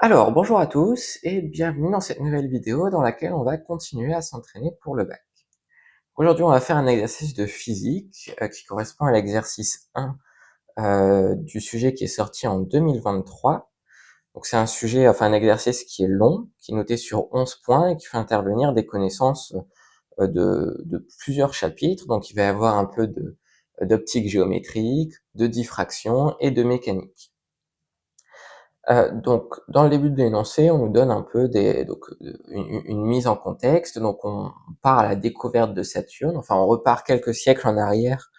Alors, bonjour à tous et bienvenue dans cette nouvelle vidéo dans laquelle on va continuer à s'entraîner pour le bac. Aujourd'hui, on va faire un exercice de physique qui correspond à l'exercice 1 du sujet qui est sorti en 2023. Donc c'est un sujet, enfin un exercice qui est long, qui est noté sur 11 points et qui fait intervenir des connaissances de plusieurs chapitres. Donc il va y avoir un peu d'optique géométrique, de diffraction et de mécanique. Donc, dans le début de l'énoncé, on nous donne un peu une mise en contexte. Donc, on part à la découverte de Saturne. Enfin, on repart quelques siècles en arrière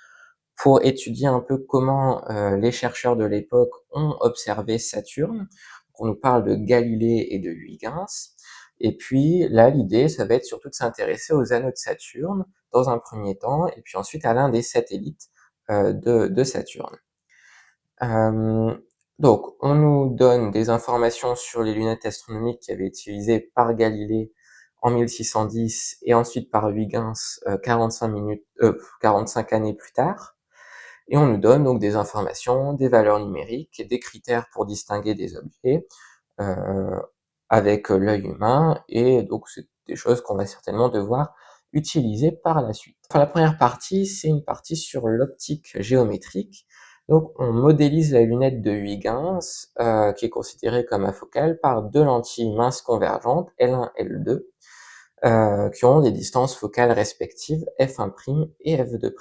pour étudier un peu comment les chercheurs de l'époque ont observé Saturne. On nous parle de Galilée et de Huygens. Et puis là, l'idée, ça va être surtout de s'intéresser aux anneaux de Saturne dans un premier temps, et puis ensuite à l'un des satellites de Saturne. Euh, donc, on nous donne des informations sur les lunettes astronomiques qui avaient été utilisées par Galilée en 1610 et ensuite par Huygens 45 années plus tard. Et on nous donne donc des informations, des valeurs numériques et des critères pour distinguer des objets euh, avec l'œil humain. Et donc, c'est des choses qu'on va certainement devoir utiliser par la suite. Enfin, la première partie, c'est une partie sur l'optique géométrique. Donc, on modélise la lunette de Huygens, qui est considérée comme afocale par deux lentilles minces convergentes, L1 et L2, qui ont des distances focales respectives f1' et f2'.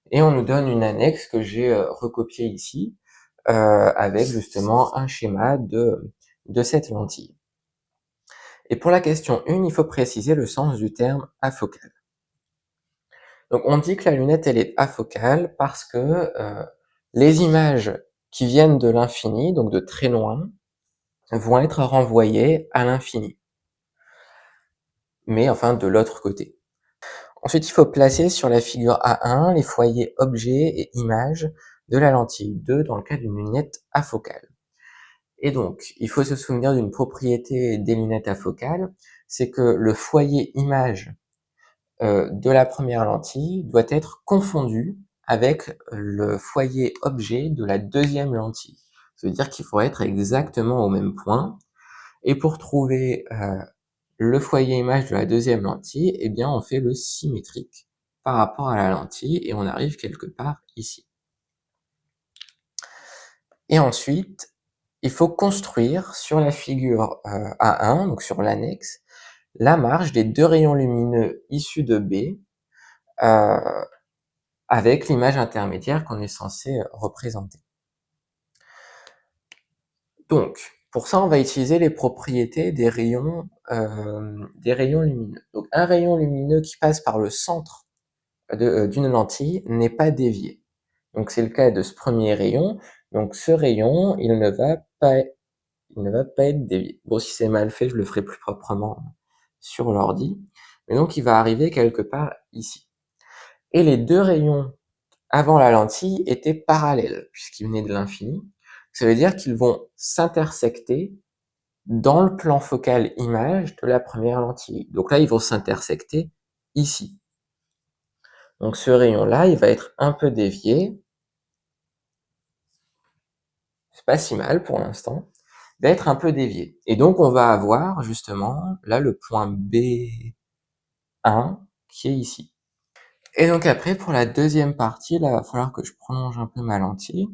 Et on nous donne une annexe que j'ai recopiée ici, avec justement un schéma de cette lentille. Et pour la question 1, il faut préciser le sens du terme afocale. Donc on dit que la lunette elle est afocale parce que les images qui viennent de l'infini, donc de très loin, vont être renvoyées à l'infini, mais enfin de l'autre côté. Ensuite, il faut placer sur la figure A1 les foyers objets et images de la lentille 2 dans le cas d'une lunette afocale. Et donc, il faut se souvenir d'une propriété des lunettes afocales, c'est que le foyer image de la première lentille doit être confondu avec le foyer objet de la deuxième lentille. Ça veut dire qu'il faut être exactement au même point. Et pour trouver le foyer image de la deuxième lentille, eh bien, on fait le symétrique par rapport à la lentille et on arrive quelque part ici. Et ensuite, il faut construire sur la figure A1, donc sur l'annexe, la marge des deux rayons lumineux issus de B avec l'image intermédiaire qu'on est censé représenter. Donc, pour ça, on va utiliser les propriétés des rayons lumineux. Donc, un rayon lumineux qui passe par le centre d'une lentille n'est pas dévié. Donc, c'est le cas de ce premier rayon. Donc, ce rayon, il ne va pas être dévié. Bon, si c'est mal fait, je le ferai plus proprement sur l'ordi. Mais donc, il va arriver quelque part ici. Et les deux rayons avant la lentille étaient parallèles, puisqu'ils venaient de l'infini. Ça veut dire qu'ils vont s'intersecter dans le plan focal image de la première lentille. Donc là, ils vont s'intersecter ici. Donc ce rayon-là, il va être un peu dévié. C'est pas si mal pour l'instant. Il va être un peu dévié. Et donc on va avoir justement là le point B1 qui est ici. Et donc après, pour la deuxième partie, là, il va falloir que je prolonge un peu ma lentille.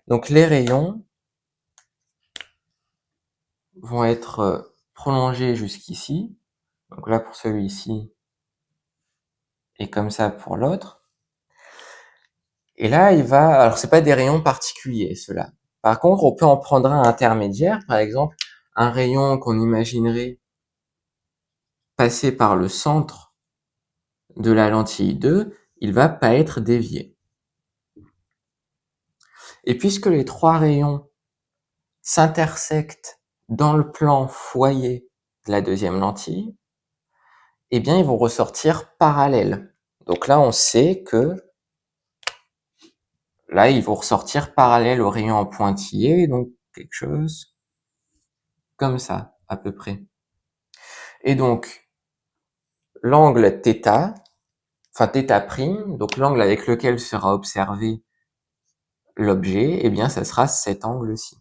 Donc les rayons vont être prolongés jusqu'ici. Donc là pour celui-ci et comme ça pour l'autre. Et là, alors c'est pas des rayons particuliers, ceux-là. Par contre, on peut en prendre un intermédiaire, par exemple, un rayon qu'on imaginerait passer par le centre de la lentille 2, il va pas être dévié. Et puisque les trois rayons s'intersectent dans le plan foyer de la deuxième lentille, eh bien, ils vont ressortir parallèles. Donc là, on sait que là, ils vont ressortir parallèles au rayon en pointillé, donc quelque chose comme ça, à peu près. Et donc, l'angle θ, enfin θ', donc l'angle avec lequel sera observé l'objet, eh bien, ça sera cet angle-ci.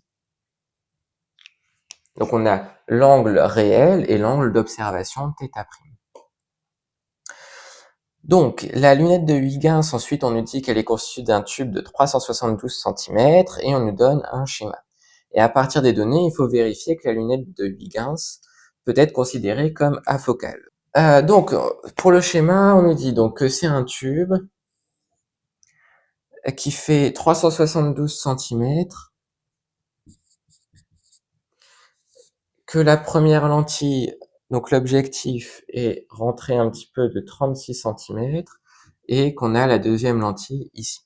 Donc on a l'angle réel et l'angle d'observation θ'. Donc la lunette de Huygens, ensuite on nous dit qu'elle est constituée d'un tube de 372 cm et on nous donne un schéma. Et à partir des données, il faut vérifier que la lunette de Huygens peut être considérée comme afocale. Donc pour le schéma, on nous dit donc que c'est un tube qui fait 372 cm, que la première lentille, donc l'objectif, est rentré un petit peu de 36 cm et qu'on a la deuxième lentille ici.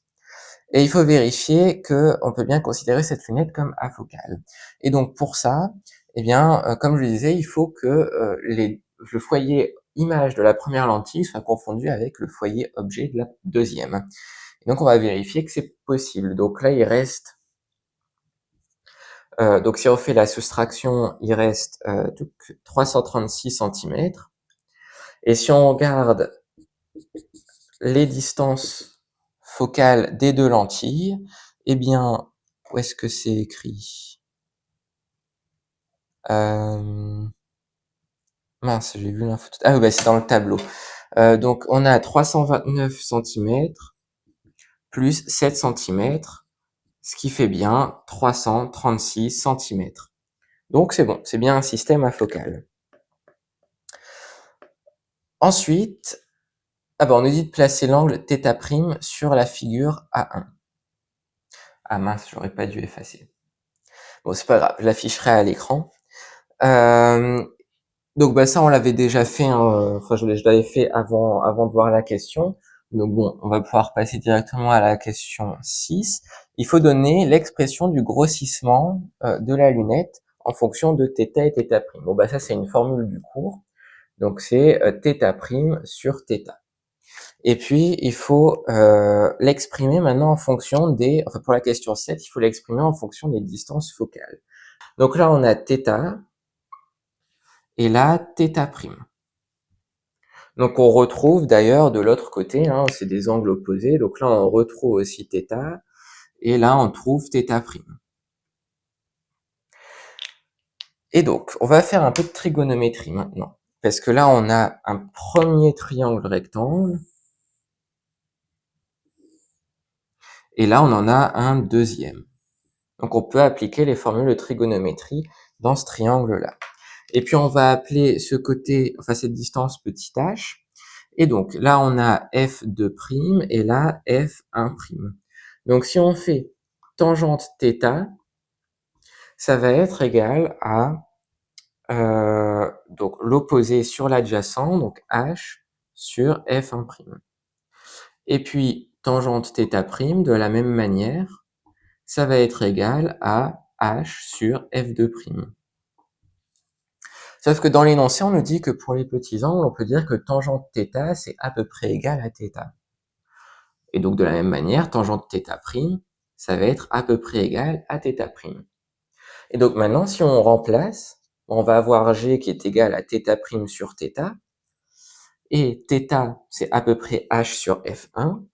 Et il faut vérifier qu'on peut bien considérer cette lunette comme afocale. Et donc pour ça, eh bien, comme je le disais, il faut que le foyer image de la première lentille soit confondu avec le foyer objet de la deuxième. Et donc on va vérifier que c'est possible. Donc là, il reste, donc si on fait la soustraction, il reste 336 cm. Et si on regarde les distances focales des deux lentilles, eh bien, où est-ce que c'est écrit? Mince, j'ai vu l'info. Ah oui, bah, c'est dans le tableau. Donc, on a 329 cm plus 7 cm, ce qui fait bien 336 cm. Donc, c'est bon, c'est bien un système afocal. Ensuite, on nous dit de placer l'angle θ' sur la figure A1. Ah mince, j'aurais pas dû effacer. Bon, c'est pas grave, je l'afficherai à l'écran. Donc ça, on l'avait déjà fait, hein, enfin je l'avais fait avant de voir la question. Donc bon, on va pouvoir passer directement à la question 6. Il faut donner l'expression du grossissement de la lunette en fonction de θ et θ'A'. Bon ça c'est une formule du cours. Donc c'est θ' sur θ. Et puis il faut l'exprimer maintenant en fonction enfin pour la question 7, il faut l'exprimer en fonction des distances focales. Donc là on a θ et là θ'. Donc on retrouve d'ailleurs de l'autre côté, hein, c'est des angles opposés, donc là on retrouve aussi θ, et là on trouve θ'. Et donc on va faire un peu de trigonométrie maintenant, parce que là on a un premier triangle rectangle, et là on en a un deuxième. Donc on peut appliquer les formules de trigonométrie dans ce triangle-là. Et puis on va appeler ce côté, enfin cette distance petit h, et donc là on a f2' et là f1'. Donc si on fait tangente θ, ça va être égal à donc l'opposé sur l'adjacent, donc h sur f1'. Et puis tangente θ' de la même manière, ça va être égal à h sur f2'. Sauf que dans l'énoncé, on nous dit que pour les petits angles, on peut dire que tangente θ, c'est à peu près égal à θ. Et donc de la même manière, tangente θ', ça va être à peu près égal à θ'. Et donc maintenant, si on remplace, on va avoir g qui est égal à θ' sur θ, et θ, c'est à peu près h sur f1,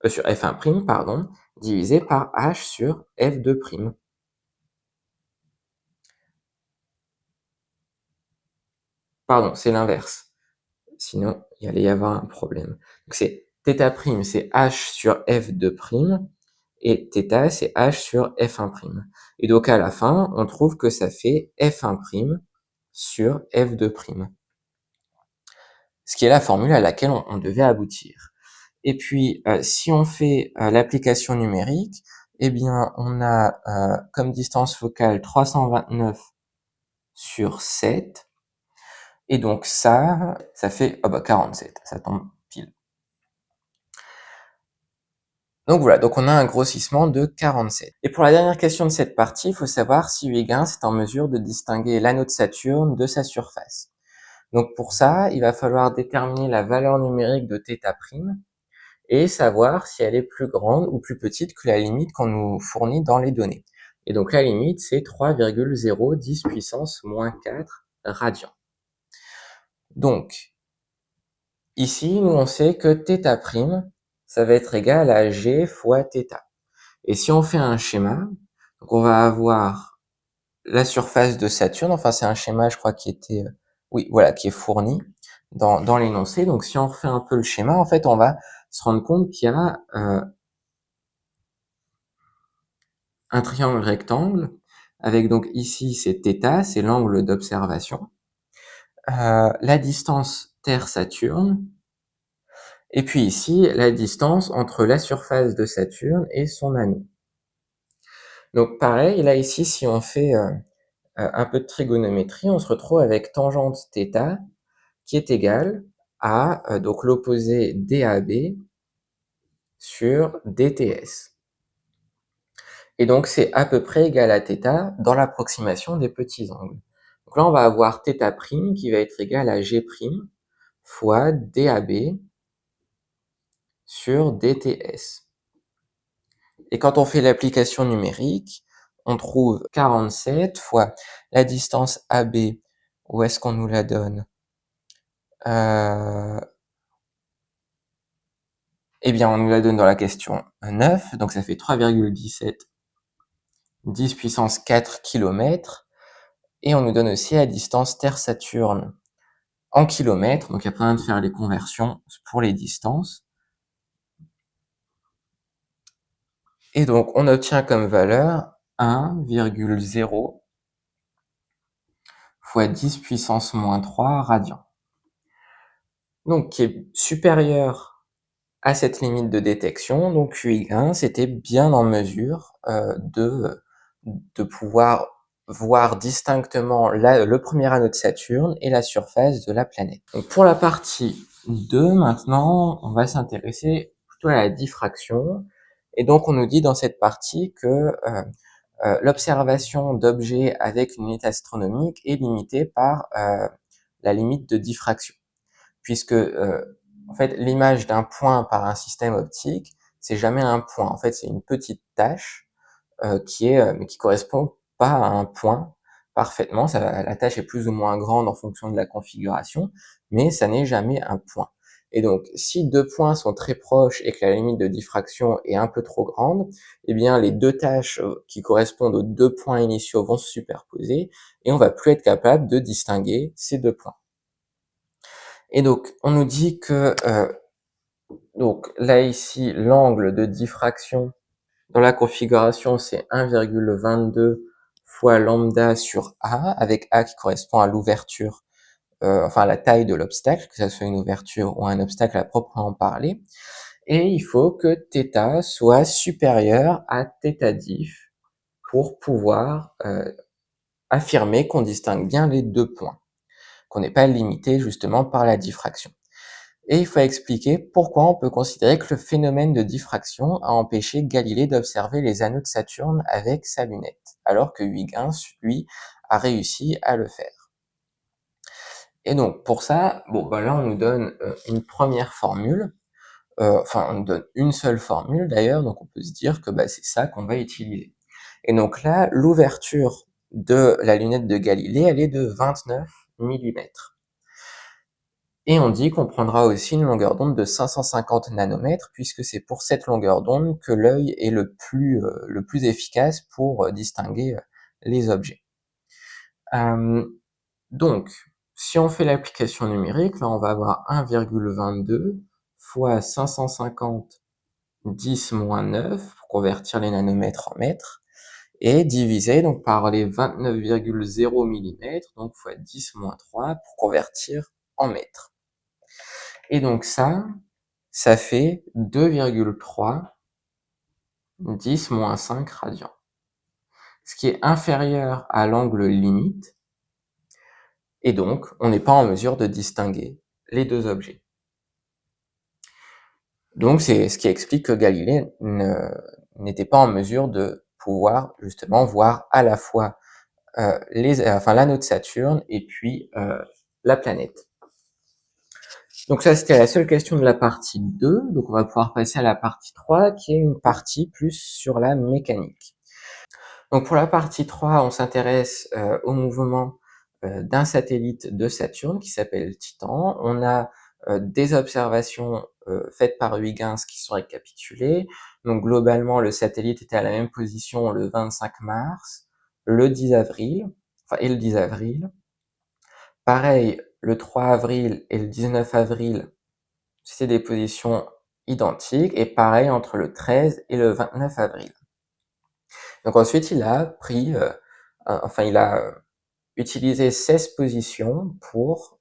sur f1', pardon, divisé par h sur f2'. Pardon, c'est l'inverse. Sinon, il allait y avoir un problème. Donc c'est θ', c'est h sur f2', et θ, c'est h sur f1'. Et donc à la fin, on trouve que ça fait f1' sur f2'. Ce qui est la formule à laquelle on devait aboutir. Et puis, si on fait l'application numérique, eh bien, on a comme distance focale 329 sur 7, et donc ça fait 47, ça tombe pile. Donc voilà, donc on a un grossissement de 47. Et pour la dernière question de cette partie, il faut savoir si Huygens est en mesure de distinguer l'anneau de Saturne de sa surface. Donc pour ça, il va falloir déterminer la valeur numérique de θ' et savoir si elle est plus grande ou plus petite que la limite qu'on nous fournit dans les données. Et donc la limite, c'est 3,010 puissance moins 4 radians. Donc, ici, nous on sait que θ', ça va être égal à g fois θ. Et si on fait un schéma, donc on va avoir la surface de Saturne, enfin c'est un schéma je crois qui était, oui voilà, qui est fourni dans l'énoncé. Donc si on refait un peu le schéma, en fait on va se rendre compte qu'il y a un triangle rectangle avec donc ici c'est θ, c'est l'angle d'observation, la distance Terre-Saturne, et puis ici la distance entre la surface de Saturne et son anneau. Donc pareil, là ici si on fait un peu de trigonométrie, on se retrouve avec tangente θ qui est égale à donc l'opposé DAB sur DTS. Et donc c'est à peu près égal à θ dans l'approximation des petits angles. Donc là on va avoir θ' qui va être égal à G' fois DAB sur DTS. Et quand on fait l'application numérique, on trouve 47 fois la distance AB, où est-ce qu'on nous la donne? Eh bien, on nous la donne dans la question 9, donc ça fait 3,17 10 puissance 4 km, et on nous donne aussi la distance Terre-Saturne en kilomètres, donc il n'y a pas besoin de faire les conversions pour les distances. Et donc, on obtient comme valeur 1,0 fois 10 puissance moins 3 radians. Donc, qui est supérieur à cette limite de détection. Donc, Huygens c'était bien en mesure de pouvoir voir distinctement le premier anneau de Saturne et la surface de la planète. Donc, pour la partie 2, maintenant, on va s'intéresser plutôt à la diffraction. Et donc, on nous dit dans cette partie que l'observation d'objets avec une unité astronomique est limitée par la limite de diffraction, puisque en fait l'image d'un point par un système optique, c'est jamais un point. En fait, c'est une petite tache mais qui correspond pas à un point parfaitement. La tâche est plus ou moins grande en fonction de la configuration, mais ça n'est jamais un point. Et donc, si deux points sont très proches et que la limite de diffraction est un peu trop grande, eh bien, les deux tâches qui correspondent aux deux points initiaux vont se superposer et on va plus être capable de distinguer ces deux points. Et donc, on nous dit que, donc là ici, l'angle de diffraction dans la configuration, c'est 1,22 fois lambda sur A, avec A qui correspond à l'ouverture, enfin à la taille de l'obstacle, que ça soit une ouverture ou un obstacle à proprement parler. Et il faut que θ soit supérieur à θ diff pour pouvoir affirmer qu'on distingue bien les deux points, qu'on n'est pas limité justement par la diffraction. Et il faut expliquer pourquoi on peut considérer que le phénomène de diffraction a empêché Galilée d'observer les anneaux de Saturne avec sa lunette, alors que Huygens, lui, a réussi à le faire. Et donc, pour ça, bon, bah là, on nous donne une première formule, enfin, on nous donne une seule formule d'ailleurs, donc on peut se dire que bah, c'est ça qu'on va utiliser. Et donc là, l'ouverture de la lunette de Galilée, elle est de 29 mm. Et on dit qu'on prendra aussi une longueur d'onde de 550 nanomètres, puisque c'est pour cette longueur d'onde que l'œil est le plus efficace pour distinguer les objets. Donc, si on fait l'application numérique, là on va avoir 1,22 fois 550 10 moins 9, pour convertir les nanomètres en mètres, et divisé donc par les 29,0 mm, donc fois 10 moins 3, pour convertir en mètres. Et donc ça fait 2,3 10 moins 5 radians, ce qui est inférieur à l'angle limite, et donc on n'est pas en mesure de distinguer les deux objets. Donc c'est ce qui explique que Galilée n'était pas en mesure de pouvoir justement voir à la fois l'anneau de Saturne et puis la planète. Donc ça, c'était la seule question de la partie 2. Donc on va pouvoir passer à la partie 3, qui est une partie plus sur la mécanique. Donc pour la partie 3, on s'intéresse au mouvement d'un satellite de Saturne qui s'appelle Titan. On a des observations faites par Huygens qui sont récapitulées. Donc globalement, le satellite était à la même position le 25 mars, le 10 avril, enfin, et le 10 avril. Pareil, le 3 avril et le 19 avril, c'est des positions identiques, et pareil entre le 13 et le 29 avril. Donc ensuite, il a pris, enfin, il a utilisé 16 positions pour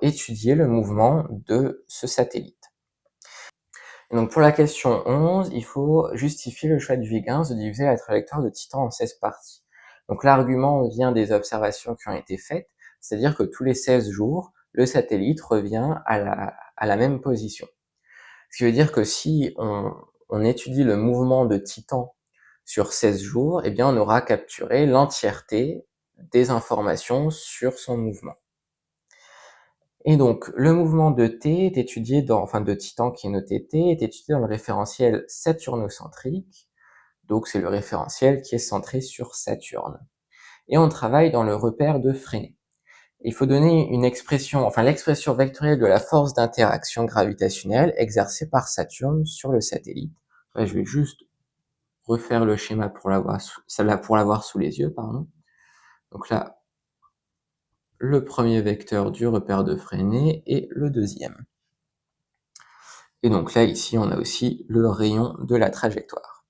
étudier le mouvement de ce satellite. Et donc pour la question 11, il faut justifier le choix de Huygens de diviser la trajectoire de Titan en 16 parties. Donc l'argument vient des observations qui ont été faites, c'est-à-dire que tous les 16 jours, le satellite revient à la même position. Ce qui veut dire que si on étudie le mouvement de Titan sur 16 jours, eh bien on aura capturé l'entièreté des informations sur son mouvement. Et donc, le mouvement de T est étudié enfin de Titan qui est noté T, est étudié dans le référentiel saturnocentrique. Donc, c'est le référentiel qui est centré sur Saturne. Et on travaille dans le repère de Freinet. Il faut donner une expression, enfin l'expression vectorielle de la force d'interaction gravitationnelle exercée par Saturne sur le satellite. Là, je vais juste refaire le schéma pour l'avoir sous les yeux, pardon. Donc là, le premier vecteur du repère de Freinet et le deuxième. Et donc là, ici, on a aussi le rayon de la trajectoire.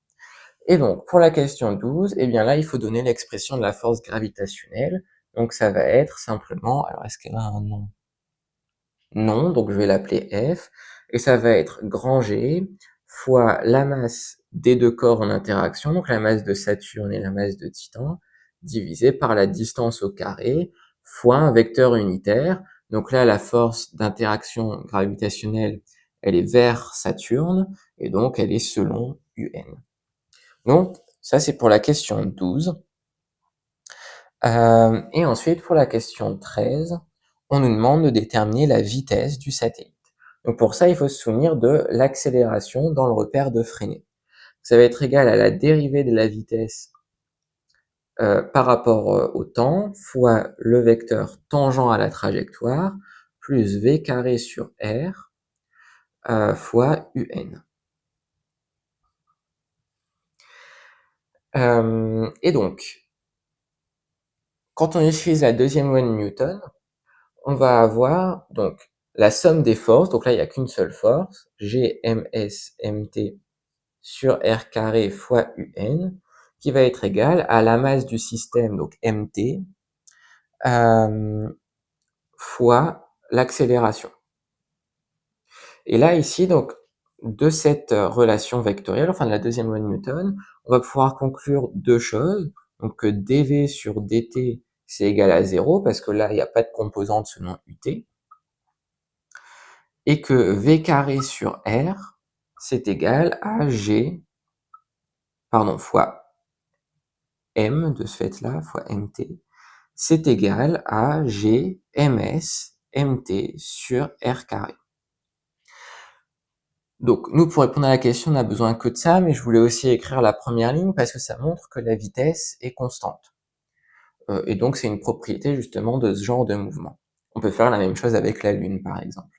Et donc, pour la question 12, eh bien là, il faut donner l'expression de la force gravitationnelle. Donc ça va être simplement, alors est-ce qu'elle a un nom? Non, donc je vais l'appeler F, et ça va être grand G fois la masse des deux corps en interaction, donc la masse de Saturne et la masse de Titan, divisé par la distance au carré, fois un vecteur unitaire. Donc là, la force d'interaction gravitationnelle, elle est vers Saturne, et donc elle est selon UN. Donc ça, c'est pour la question 12. Et ensuite, pour la question 13, on nous demande de déterminer la vitesse du satellite. Donc pour ça, il faut se souvenir de l'accélération dans le repère de Freinet. Ça va être égal à la dérivée de la vitesse par rapport au temps, fois le vecteur tangent à la trajectoire, plus v carré sur r, fois un. Et donc, quand on utilise la deuxième loi de Newton, on va avoir donc la somme des forces, donc là il n'y a qu'une seule force, G, ms, mt sur r carré fois un, qui va être égale à la masse du système, donc mt, fois l'accélération. Et là ici, donc, de cette relation vectorielle, enfin de la deuxième loi de Newton, on va pouvoir conclure deux choses, donc que dv sur dt c'est égal à 0, parce que là il n'y a pas de composante selon ut, et que v carré sur r, c'est égal à g, fois m de ce fait-là, fois mt, c'est égal à g ms mt sur r carré. Donc nous, pour répondre à la question, on n'a besoin que de ça, mais je voulais aussi écrire la première ligne parce que ça montre que la vitesse est constante. Et donc c'est une propriété justement de ce genre de mouvement. On peut faire la même chose avec la Lune, par exemple.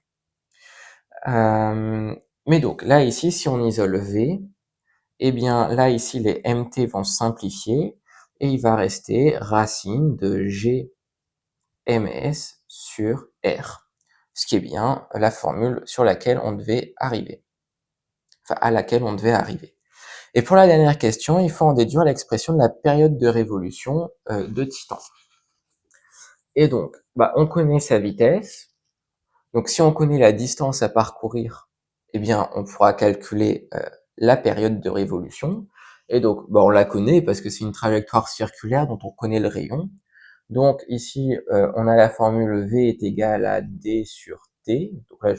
Mais donc là, ici, si on isole V, eh bien là, ici, les mt vont se simplifier, et il va rester racine de g ms sur r, ce qui est bien la formule sur laquelle on devait arriver, enfin à laquelle on devait arriver. Et pour la dernière question, il faut en déduire l'expression de la période de révolution de Titan. Et donc, on connaît sa vitesse. Donc si on connaît la distance à parcourir, eh bien on pourra calculer la période de révolution. Et donc on la connaît parce que c'est une trajectoire circulaire dont on connaît le rayon. Donc ici on a la formule V est égale à D sur T. Donc là,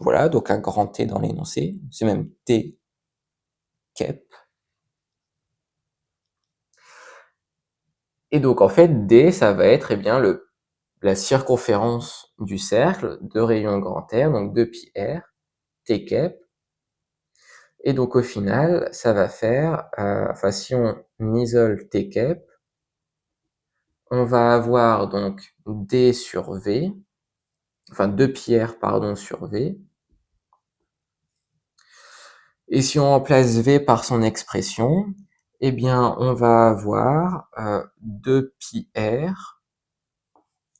voilà, donc un grand T dans l'énoncé, c'est même T kep. Et donc en fait D ça va être bien la circonférence du cercle de rayon grand R, donc 2πr, T kep. Et donc au final, ça va faire, enfin si on isole T kep, on va avoir donc D sur V, enfin 2πr pardon sur V. Et si on remplace V par son expression, Eh bien, on va avoir 2πr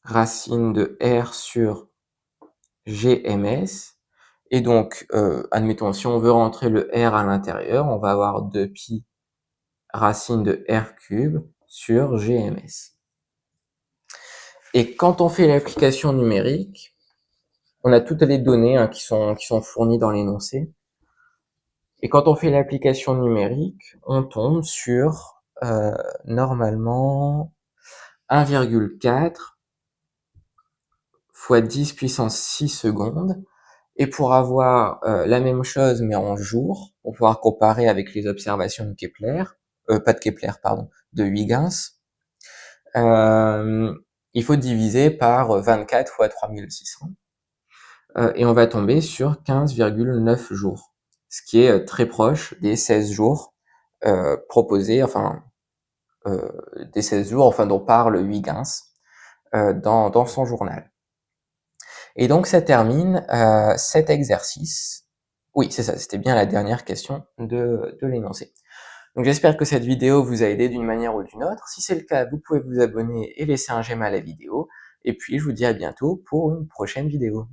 racine de r sur gms. Et donc, admettons, si on veut rentrer le r à l'intérieur, on va avoir 2π racine de r cube sur gms. Et quand on fait l'application numérique, on a toutes les données qui sont fournies dans l'énoncé. Et quand on fait l'application numérique, on tombe sur normalement 1,4 fois 10 puissance 6 secondes. Et pour avoir la même chose mais en jours, pour pouvoir comparer avec les observations de Kepler, pas de Kepler, pardon, de Huygens, il faut diviser par 24 fois 3600. Et on va tomber sur 15,9 jours, ce qui est très proche des 16 jours proposés, enfin, des 16 jours, enfin, dont parle Huygens dans son journal. Et donc, ça termine cet exercice. Oui, c'est ça, c'était bien la dernière question de l'énoncé. Donc, j'espère que cette vidéo vous a aidé d'une manière ou d'une autre. Si c'est le cas, vous pouvez vous abonner et laisser un j'aime à la vidéo. Et puis, je vous dis à bientôt pour une prochaine vidéo.